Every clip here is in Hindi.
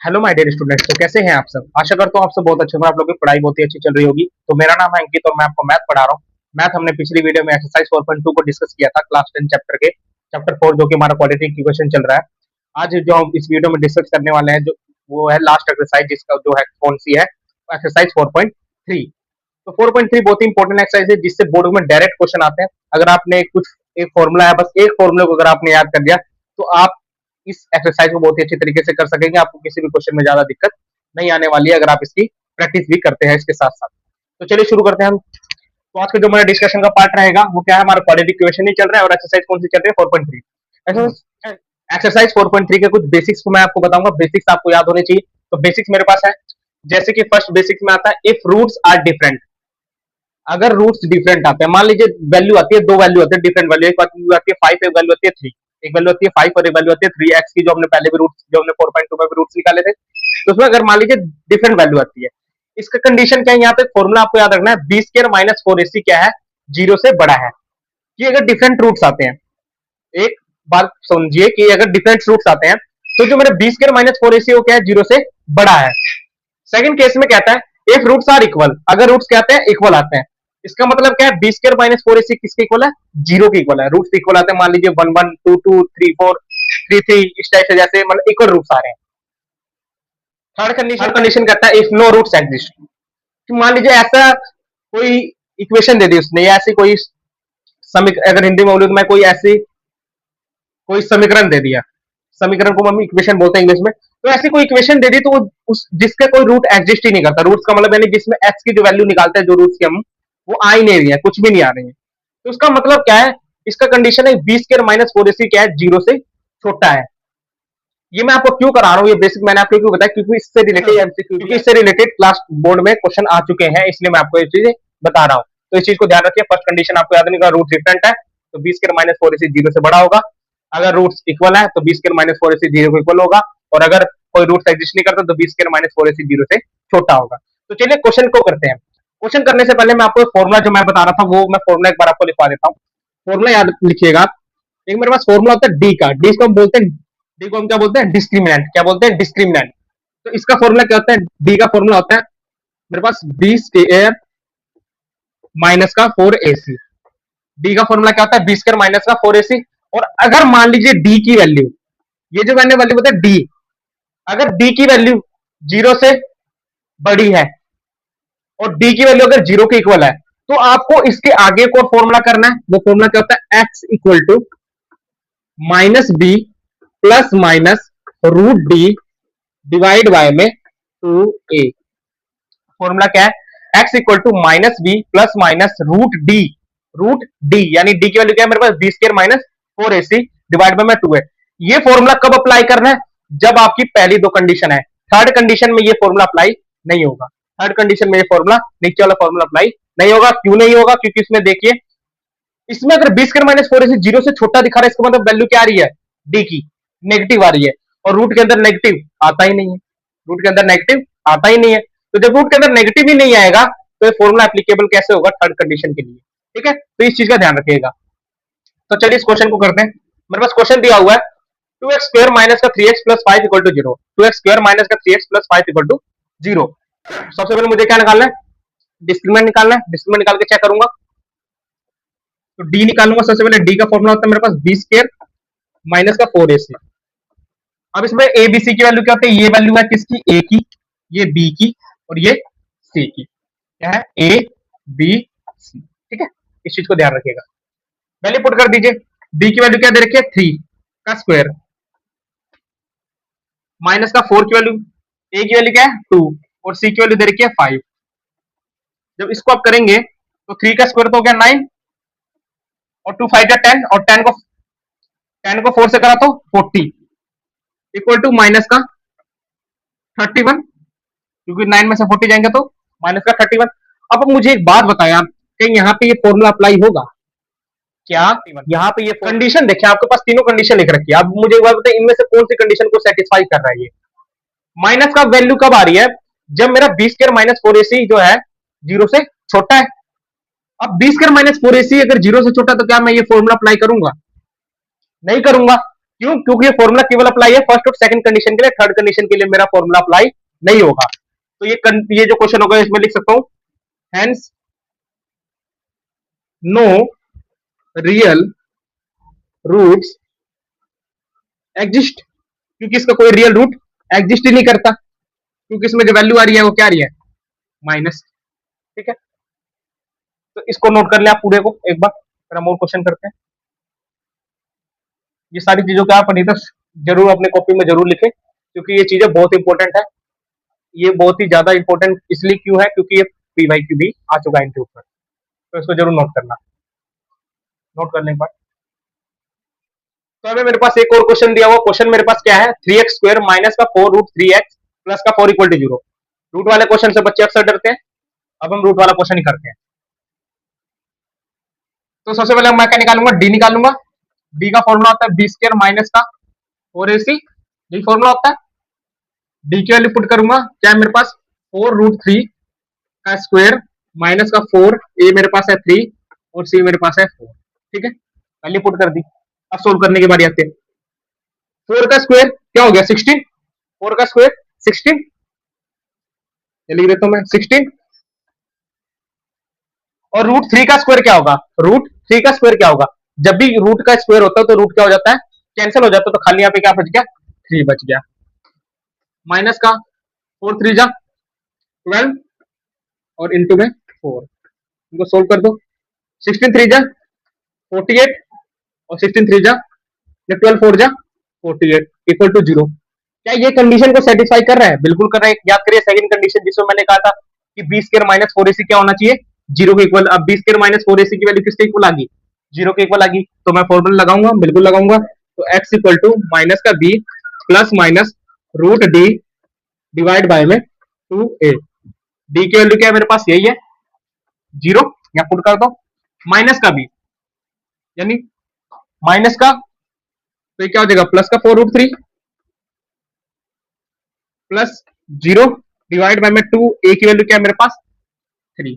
Hello my dear students. तो कैसे हैं आप सब? आशा करता हूँ आप सब बहुत अच्छे होंगे। आप लोगों की पढ़ाई बहुत ही अच्छी चल रही होगी। तो मेरा नाम है अंकित और मैं आपको मैथ पढ़ा रहा हूँ। मैथ हमने पिछली वीडियो में एक्सरसाइज 4.2 को डिस्कस किया था, क्लास 10 चैप्टर के चैप्टर 4 जो कि हमारा क्वाड्रेटिक इक्वेशन चल रहा है। आज जो हम इस वीडियो में डिस्कस करने वाले हैं जो वो है लास्ट एक्सरसाइज, जिसका जो है कौन सी है, एक्सरसाइज 4.3। तो 4.3 बहुत ही इंपॉर्टेंट एक्सरसाइज है जिससे बोर्ड में डायरेक्ट क्वेश्चन आते हैं। अगर आपने कुछ एक फॉर्मूला है, बस एक फॉर्मूले को अगर आपने याद कर दिया तो आप इस एक्सरसाइज को बहुत ही अच्छी तरीके से कर सकेंगे। आपको किसी भी क्वेश्चन में ज्यादा दिक्कत नहीं आने वाली है अगर आप इसकी प्रैक्टिस भी करते हैं इसके साथ साथ। तो चलिए शुरू करते हैं हम। तो आज का जो हमारा डिस्कशन का पार्ट रहेगा वो क्या है, हमारा क्वाड्रेटिक इक्वेशन ही चल रहा है और एक्सरसाइज कौन सी चल रही है, 4.3। एक्सरसाइज 4.3 के कुछ बेसिक्स को मैं आपको बताऊंगा। बेसिक्स आपको याद होने चाहिए। तो बेसिक्स मेरे पास है, जैसे कि फर्स्ट बेसिक्स में आता है, इफ रूट्स आर डिफरेंट। अगर रूट्स डिफरेंट आते हैं, मान लीजिए वैल्यू आती है, दो वैल्यू आती है डिफरेंट वैल्यू, एक वैल्यू आती है 5, एक वैल्यू आती है 3। एक वैल्यू आती है 5 और एक वैल्यू आती है 3 एक्स की, जो हमने पहले भी रूट्स, जो हमने 4.2 में भी रूट्स निकाले थे। तो उसमें अगर मान लीजिए डिफरेंट वैल्यू आती है, इसका कंडीशन क्या है, यहाँ पे फॉर्मूला आपको याद रखना है, बी स्क्र माइनस 4ac क्या है, 0 से बड़ा है। कि अगर डिफरेंट रूट्स आते हैं, एक बात समझिए कि अगर डिफरेंट रूट्स आते हैं तो जो मेरे बी स्क्र माइनस 4ac वो क्या है, 0 से बड़ा है। सेकंड केस में कहता है इफ रूट्स आर इक्वल, अगर रूट्स क्या आते हैं, इक्वल आते हैं। इसका मतलब क्या है, बी स्क्र माइनस 4ac किसके इक्वल है, 0 के इक्वल है। रूट्स इक्वल आते हैं, मान लीजिए 1 1 2 2 3 4 3 3, इस टाइप से, जैसे मतलब इक्वल रूट्स आ रहे हैं। थर्ड कंडीशन कहता है इफ नो रूट्स एग्जिस्ट। मान लीजिए ऐसा कोई इक्वेशन दे दी उसने, या ऐसी कोई अगर हिंदी में बोलूं तो मैं कोई ऐसी कोई समीकरण दे दिया, समीकरण को हम इक्वेशन बोलते हैं इंग्लिश में। तो ऐसी कोई इक्वेशन दे दी तो उस जिसका कोई रूट एग्जिस्ट ही नहीं करता। रूट्स का मतलब यानी जिसमें एक्स की जो वैल्यू निकालते हैं, जो रूट्स की हम, वो आ ही नहीं रही है, कुछ भी नहीं आ रही है। तो उसका मतलब क्या है, इसका कंडीशन है बी स्क्र माइनस 4ac क्या है, 0 से छोटा है। ये मैं आपको क्यों करा रहा हूँ, ये बेसिक मैंने आपको क्यों बताया, क्योंकि इससे रिलेटेड एमसीक्यू, क्योंकि इससे रिलेटेड क्लास बोर्ड में क्वेश्चन आ चुके हैं, इसलिए मैं आपको ये चीजें बता रहा हूँ। तो इस चीज को ध्यान रखिए। फर्स्ट कंडीशन आपको याद नहीं, रूट डिफरेंट है तो बी स्क्र माइनस 4ac 0 से बड़ा होगा। अगर रूट्स इक्वल है तो बी स्क्र माइनस 4ac 0 को इक्वल होगा। और अगर कोई रूट्स एग्जिस्ट नहीं करता तो बी स्क्र माइनस 4ac 0 से छोटा होगा। तो चलिए क्वेश्चन को करते हैं। क्वेश्चन करने से पहले मैं आपको फॉर्मुला जो मैं बता रहा था वो मैं फॉर्मुला एक बार आपको लिखवा देता हूँ। फॉर्मुला याद लिखिएगा। एक मेरे पास फॉर्मुला होता है डी का, डी को हम बोलते हैं, डी को हम क्या बोलते हैं, डिस्क्रिमिनेंट। क्या बोलते हैं, डिस्क्रिमिनेंट। तो इसका फॉर्मूला क्या होता है, डी का फॉर्मूला होता है मेरे पास बी स्क्वायर माइनस का 4ac। डी का फॉर्मूला क्या होता है, बी स्क्वायर माइनस का 4ac। और अगर मान लीजिए डी की वैल्यू, ये जो मैंने वैल्यू बताया डी, अगर डी की वैल्यू 0 से बड़ी है और डी की वैल्यू अगर 0 के इक्वल है, तो आपको इसके आगे को फॉर्मूला करना है। वो फॉर्मूला क्या होता है, x equal to minus b plus minus root d divide by में 2a। फॉर्मूला क्या है, x equal to minus b plus minus root d यानी डी की वैल्यू क्या है मेरे पास, b square minus 4ac divide by में 2a। ये फॉर्मूला कब अप्लाई करना है, जब आपकी पहली दो कंडीशन है। थर्ड कंडीशन में ये फॉर्मूला अप्लाई नहीं होगा। थर्ड कंडीशन में ये फॉर्मूला, नीचे वाला फॉर्मूला अप्लाई नहीं होगा। क्यों नहीं होगा, क्योंकि इसमें देखिए, इसमें अगर बी स्क्वायर माइनस 4ac 0 से छोटा दिखा रहा है, इसका मतलब वैल्यू क्या आ रही है, डी की नेगेटिव आ रही है। और रूट के अंदर नेगेटिव आता ही नहीं है, रूट के अंदर नेगेटिव आता ही नहीं है। तो जब रूट के अंदर नेगेटिव ही नहीं आएगा तो ये फॉर्मूला एप्लीकेबल कैसे होगा, थर्ड कंडीशन के लिए। ठीक है, तो इस चीज का ध्यान रखिएगा। तो चलिए इस क्वेश्चन को करते हैं। मेरे पास क्वेश्चन दिया हुआ है 2x स्क्वायर माइनस का 3x plus 5 equal to 0। 2x square minus का 3x प्लस 5 इक्वल टू 0। सबसे पहले मुझे क्या निकालना है, डिस्क्रिमिनेंट निकालना है। डिस्क्रिमिनेंट निकाल के क्या करूंगा, तो डी निकालूंगा। सबसे पहले डी का फॉर्मूला होता है मेरे पास बी स्क्वायर माइनस का 4ac। अब इसमें ए बी सी की वैल्यू क्या होती है, ये वैल्यू है किसकी, ए की, ये बी की और ये सी की। क्या है, ए बी सी। ठीक है, इस चीज को ध्यान रखिएगा। वैल्यू पुट कर दीजिए। बी की वैल्यू क्या दे रखी है, 3 का स्क्वायर माइनस का 4 की वैल्यू, ए की वैल्यू क्या है 2 और सी की वैल्यू दे रखी है 5। जब इसको आप करेंगे तो 3 का स्क्वायर तो हो गया 9 और 2 5 10 और 10 को 4 से करा तो 40 इक्वल टू माइनस का 31, क्योंकि 9 में से 40 जाएंगे तो माइनस का 31। अब मुझे एक बात बताएं आप, कहीं यहाँ पे ये फॉर्मूला अप्लाई होगा क्या, यहाँ पे ये कंडीशन देखिए, आपके पास तीनों कंडीशन लिख रखी है। अब मुझे एक बात बताएं, इनमें से कौन सी कंडीशन को सेटिस्फाई कर रहा है ये। माइनस का वैल्यू कब आ रही है, जब मेरा बी स्क्वायर माइनस 4ac जो है 0 से छोटा है। अब बी स्क्वायर माइनस 4ac अगर 0 से छोटा तो क्या मैं ये फॉर्मूला अप्लाई करूंगा, नहीं करूंगा। क्यों? क्योंकि ये फॉर्मूला केवल अप्लाई है फर्स्ट और सेकंड कंडीशन के लिए, थर्ड कंडीशन के लिए मेरा फॉर्मूला अप्लाई नहीं होगा। तो ये जो क्वेश्चन होगा इसमें लिख सकता हूं, hence no real roots exist, क्योंकि इसका कोई रियल रूट एग्जिस्ट ही नहीं करता, क्योंकि इसमें जो वैल्यू आ रही है वो क्या आ रही है, माइनस। ठीक है, तो इसको नोट कर ले आप पूरे को एक बार, फिर हम और क्वेश्चन करते हैं। ये सारी चीजों को आप नहीं तो जरूर अपने कॉपी में जरूर लिखें, क्योंकि ये चीजें बहुत इंपॉर्टेंट है। ये बहुत ही ज्यादा इंपॉर्टेंट इसलिए क्यों है, क्योंकि ये पीवाईक्यू भी आ चुका है इनके ऊपर, तो इसको जरूर नोट करना। नोट करने के बाद तो अभी मेरे पास एक और क्वेश्चन दिया हुआ, क्वेश्चन मेरे पास क्या है, 3x² माइनस का 4 रूट 3x प्लस का 4 इक्वल टू 0। रूट वाले क्वेश्चन से बच्चे अक्सर डरते हैं, अब हम रूट वाला क्वेश्चन ही करते हैं। तो सबसे पहले मैं क्या निकालूंगा, डी निकालूंगा। डी का फॉर्मूला होता है b² माइनस का 4ac, डी फॉर्मूला होता है। डी की वैल्यू पुट करूंगा, क्या है मेरे पास 4 रूट 3 का स्क्वायर माइनस का 4, ए मेरे पास है 3 और सी मेरे पास है 4। ठीक है, वैल्यू पुट कर दी। अब सोल्व करने की बारी आती है। 4 का स्क्वायर क्या हो गया 16, 4 का स्क्वायर 16, लिख देता हूं मैं 16। और रूट 3 का स्क्वायर क्या होगा, रूट 3 का स्क्वायर क्या होगा, जब भी रूट का स्क्वायर होता है तो रूट क्या हो जाता है, कैंसिल हो जाता है, तो खाली यहाँ पे क्या बच गया 3 बच गया। माइनस का 4 3 जा 12 और इंटू में 4, इनको सोल्व कर दो। 16 3 जा 48 और 16 3 जा 12 4 जा 48 इक्वल टू 0। क्या ये कंडीशन को सेटिस्फाई कर रहा है, बिल्कुल कर रहा है। याद करिए सेकंड कंडीशन जिसमें मैंने कहा था कि b² माइनस 4ac क्या होना चाहिए, 0 के इक्वल। अब b² माइनस 4ac की वैल्यू किसके इक्वल आ गई, 0 के इक्वल आ गई, तो मैं फॉर्मूला लगाऊंगा, बिल्कुल लगाऊंगा। तो x इक्वल टू माइनस का b plus minus root d divide by में 2a। d की वैल्यू क्या है मेरे पास, यही है 0, या पुट कर दो। माइनस का b यानी माइनस का, तो ये क्या हो जाएगा प्लस का 4 रूट 3 प्लस 0 डिवाइड बाय में 2, ए की वैल्यू क्या है मेरे पास 3,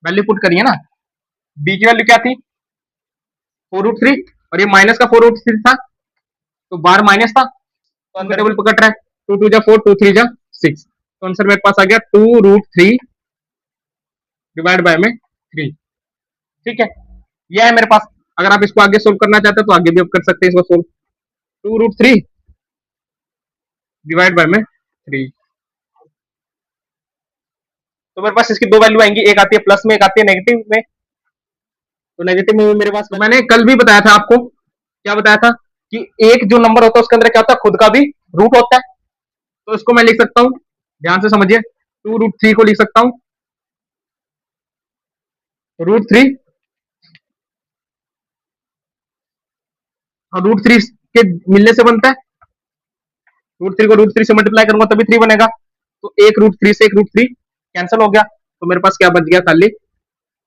वैल्यू पुट करिए ना। बी की वैल्यू क्या थी 4 रूट 3 और ये माइनस का 4 रूट 3 था, तो बार माइनस था, तो आंसर टेबल पकड़ रहा है 2 2 जा 4 2 3 जा 6, तो आंसर मेरे पास आ गया 2 रूट 3 डिवाइड बाय में 3। ठीक है, यह है मेरे पास। अगर आप इसको आगे सोल्व करना चाहते हो तो आगे भी आप कर सकते हैं इसको सोल्व। 2 रूट 3 डिवाइड बाय में 3, तो मेरे पास इसकी दो वैल्यू आएंगी, एक आती है प्लस में, एक आती है नेगेटिव में। तो नेगेटिव में मेरे पास, मैंने कल भी बताया था आपको, क्या बताया था कि एक जो नंबर होता है उसके अंदर क्या होता है, खुद का भी रूट होता है। तो इसको मैं लिख सकता हूं, ध्यान से समझिए, 2 रूट 3 को लिख सकता हूं रूट 3, और रूट 3 के मिलने से बनता है, रूट 3 को रूट 3 से मल्टीप्लाई करूंगा तभी 3 बनेगा। तो एक रूट 3 से एक रूट 3 कैंसिल हो गया, तो मेरे पास क्या बच गया खाली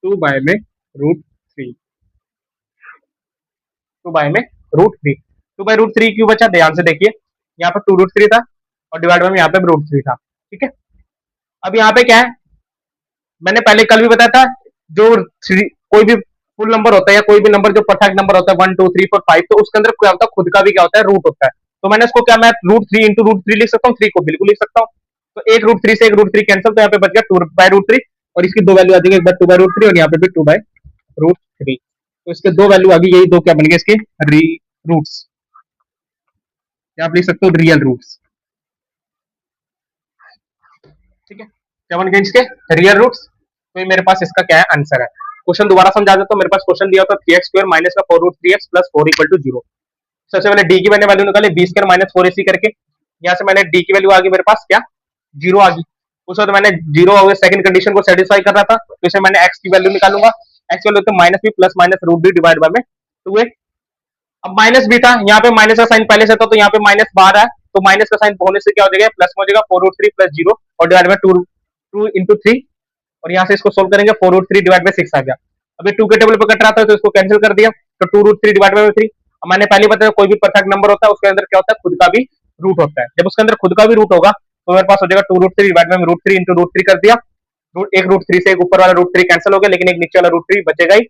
2 बाय में रूट 3, 2 बाय में रूट 3। 2 बाय रूट 3 क्यों बचा, ध्यान से देखिए, यहाँ पर 2 रूट 3 था और डिवाइड बाय में यहाँ पे रूट 3 था। ठीक है, अब यहाँ पे क्या है, मैंने पहले कल भी बताया था, जो कोई भी फुल नंबर होता है या कोई भी नंबर जो परफेक्ट नंबर होता है 1 2 3 4 5, तो उसके अंदर क्या होता है, खुद का भी क्या होता है, रूट होता है। तो मैंने इसको क्या, मैं रूट 3 इंटू रूट 3 लिख सकता हूँ, 3 को बिल्कुल लिख सकता हूँ। तो एक रूट 3 से एक रूट 3 कैंसिल, तो यहाँ पे बच गया 2 बाय रूट 3, और इसकी दो वैल्यू आ जाएगी, एक बार 2 बाय रूट 3 और यहाँ पे भी 2 बाय रूट 3। तो इसके दो वैल्यू आ गई, यही दो क्या बन गए इसके रूट्स, या आप लिख सकते हो रियल रूट्स। ठीक है, क्या बन गए इसके रियल रूट्स। तो ये मेरे पास इसका क्या है आंसर है। क्वेश्चन दोबारा समझा देता हूं, मेरे पास क्वेश्चन दिया था 3x² माइनस का 4 root 3x plus 4 equal to 0। सबसे पहले डी की मैंने वैल्यू निकाली b² माइनस 4ac करके, यहाँ से मैंने डी की वैल्यू आ गई मेरे पास क्या 0 आ गई। उस वक्त मैंने 0 हो गए, सेकंड कंडीशन को सेटिस्फाई कर रहा था, तो इसे मैंने x की वैल्यू निकालूंगा। x की वैल्यू तो minus b plus minus root d divide by में 2a। अब माइनस भी था, यहाँ पे माइनस का साइन पहले से था, तो यहाँ पे माइनस बाहर है, तो माइनस का साइन होने से क्या हो जाएगा प्लस में हो जाएगा 4 रूट 3 प्लस 0 और डिवाइड बाय 2 इंटू 3, और यहाँ से इसको सोल्व करेंगे 4 रूट 3 डिवाइड बाय 6 आ गया। अभी 2 के टेबल पर कट रहा था तो इसको कैंसिल कर दिया, तो 2 रूट 3 डिवाइड बाय 3। मैंने पहले बताया कोई भी परफेक्ट नंबर होता है उसके अंदर क्या होता है, खुद का भी रूट होता है। जब उसके अंदर खुद का भी रूट होगा तो मेरे पास हो जाएगा 2 root 3 divide by root 3 into root 3 कर दिया। एक रूट 3 से एक ऊपर वाला रूट 3 कैंसिल हो गया, लेकिन एक नीचे वाला रूट 3 बचेगा ही,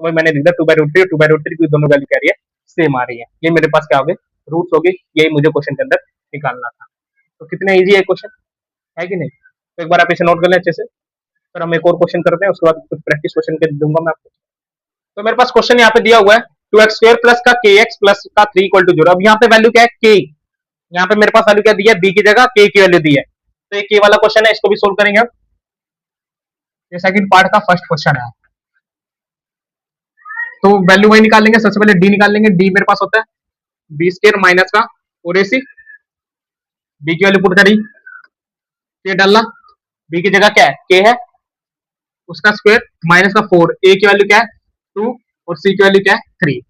तो वही मैंने लिख दिया 2/√3 और 2/√3 की दोनों वैल्यू क्या आ रही है, सेम आ रही है। ये मेरे पास क्या हो गए, रूट्स हो गए। यही मुझे क्वेश्चन के अंदर निकालना था। तो कितना ईजी है क्वेश्चन, है कि नहीं? तो एक बार आप इसे नोट कर लें अच्छे से, फिर हम एक और क्वेश्चन करते हैं, उसके बाद कुछ प्रैक्टिस क्वेश्चन के दूंगा मैं आपको। तो मेरे पास क्वेश्चन यहाँ पे दिया हुआ है 2x² प्लस का kx प्लस का 3 इक्वल टू 0। अब यहाँ पे वैल्यू क्या है, k। यहाँ पे मेरे पास वैल्यू क्या दी है, b की जगह k की वैल्यू दी है। तो ये k वाला क्वेश्चन है, इसको भी सोल्व करेंगे हम। ये सेकंड पार्ट का फर्स्ट क्वेश्चन है। तो वैल्यू वही निकाल लेंगे, सबसे पहले d निकाल लेंगे। d मेरे पास होता है b² माइनस का 4ac, b की वैल्यू पुट करी, k डालना, b की जगह क्या है, k है, उसका स्क्वायर माइनस का 4, a की वैल्यू क्या है 2 और c की वैल्यू क्या है 3।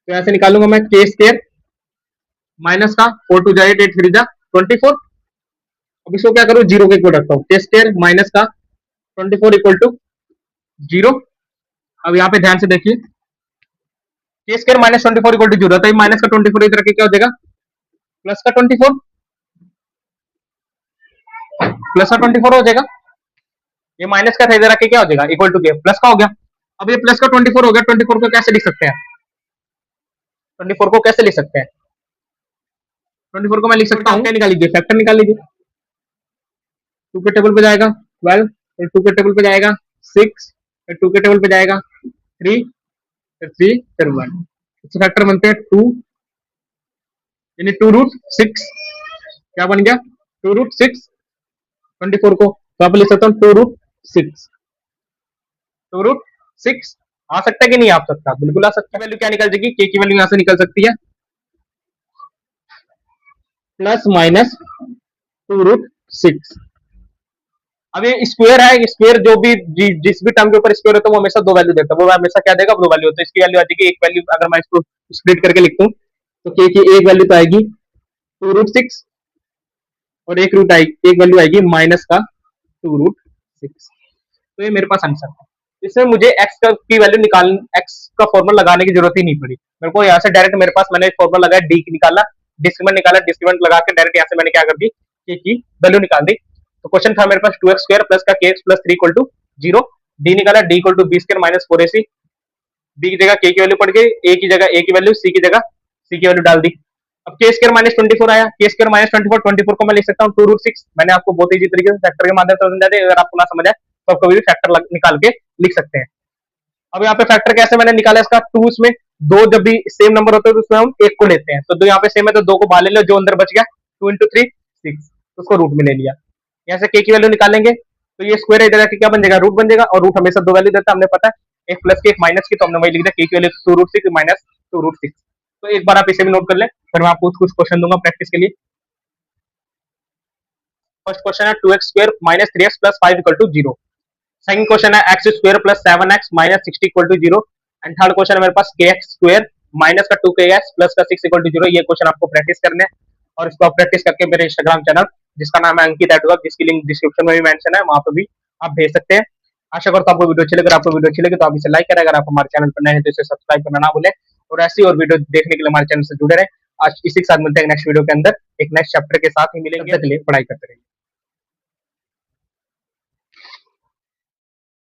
तो ऐसे निकालूंगा मैं k² माइनस का 4 टू जा 8, 8 3 जा 24। अब इसको क्या करूं, जीरो के इक्वल रखता हूं, k² माइनस का 24 इक्वल टू 0। अब यहाँ पे ध्यान से देखिए, k² माइनस 24 इक्वल टू 0, तो माइनस का 24 इधर के क्या हो जाएगा, प्लस का 24, प्लस का 24 हो जाएगा। ये माइनस का था, इधर आके क्या हो जाएगा, इक्वल टू के प्लस का हो गया। अब ये प्लस का 24 हो गया, 24 को कैसे लिख सकते हैं, 24 को कैसे लिख सकते हैं, 24 को मैं लिख सकता हूँ, क्या निकाल लीजिए, फैक्टर निकाल लीजिए। 2 के टेबल पे जाएगा 12, फिर 2 के टेबल पे जाएगा 6, फिर 2 के टेबल पे जाएगा 3, फिर 3, फिर 1। इससे फैक्टर बनते हैं 2, यानी 2√6 क्या बन गया, 2√6 24 को। तो आप लिख सकता हूँ 2√6, 2√6 आ सकता है कि नहीं आ सकता, बिल्कुल आ सकता है। वैल्यू क्या निकल जाएगी, के की वैल्यू यहां से निकल सकती है प्लस माइनस 2√6। अब ये स्क्वायर है, स्क्वायर जो भी जिस भी टर्म के ऊपर स्क्वायर होता है वो हमेशा दो वैल्यू देता है, वो हमेशा क्या देगा, दो वैल्यू होता है। इसकी वैल्यू आ जाएगी, एक वैल्यू अगर मैं इसको स्प्लिट करके लिखता हूँ तो के की एक वैल्यू तो आएगी 2√6 और एक रूट आएगी, एक वैल्यू आएगी माइनस का 2√6। तो ये मेरे पास आंसर है। इसमें मुझे x की वैल्यू निकाल, x का फॉर्मूला लगाने की जरूरत ही नहीं पड़ी मेरे को। यहाँ से डायरेक्ट मेरे पास मैंने फॉर्मूला लगाया, d निकाला, डिस्क्रिमिनेंट निकाला, डिस्क्रिमिनेंट लगा के डायरेक्ट यहाँ से मैंने क्या कर दी, k की वैल्यू निकाल दी। तो क्वेश्चन था मेरे पास 2x² प्लस का kx plus 3 equal to 0। d निकाला, d equal to b² minus 4ac, b की जगह k की वैल्यू पड़ गई, a की जगह a की वैल्यू, c की जगह c की वैल्यू डाल दी। अब k² माइनस 24 आया, k² माइनस 24 को मैं लिख सकता हूँ 2√6। मैंने आपको बहुत ईजी तरीके से फैक्टर के माध्यम से समझा दिया, अगर आपको ना समझ आए तो आप कभी भी फैक्टर निकाल के लिख सकते हैं। अब यहाँ पे फैक्टर कैसे मैंने निकाला इसका, 2 में दो जब भी सेम नंबर होते हैं तो उसमें हम एक को लेते हैं, तो दो यहाँ पे सेम है तो दो को बाहर ले लो, जो अंदर बच गया 2 इंटू 3 6, उसको रूट में ले लिया। यहाँ से के की वैल्यू निकालेंगे तो ये स्क्वायर इधर आके क्या बन जाएगा, रूट बन जाएगा, और रूट हमेशा दो वैल्यू देता है, हमने पता है, एक प्लस की एक माइनस की, तो हमने वही लिख दिया, के की वैल्यू 2√6 माइनस 2√6। तो एक बार आप इसे भी नोट कर ले, फिर मैं आपको कुछ क्वेश्चन दूंगा प्रैक्टिस के लिए। फर्स्ट क्वेश्चन है 2x² minus 3x plus 5 equal to 0। Second question है x² plus 7x minus 60 equal to 0। And third question है मेरे पास kx² माइनस का 2kx प्लस का 6 इक्वल टू 0। ये क्वेश्चन आपको प्रैक्टिस करने हैं, और इसको आप प्रैक्टिस करके मेरे इंस्टाग्राम चैनल जिसका नाम है अंकित एडवर्क, जिसकी लिंक डिस्क्रिप्शन में भी मेंशन है, वहां पे भी आप भेज सकते हैं। आशा करता हूं आपको वीडियो अच्छी लगे, अगर आपको वीडियो अच्छी लगे तो आप इसे लाइक करें, अगर आप हमारे चैनल पर नए हैं तो इसे सब्सक्राइब करना ना भूलें, और ऐसी और वीडियो देखने के लिए हमारे चैनल से जुड़े रहें। आज इसी के साथ मिलते हैं नेक्स्ट वीडियो के अंदर, एक नेक्स्ट चैप्टर के साथ ही मिलेंगे, तब तक के लिए पढ़ाई करते रहिए।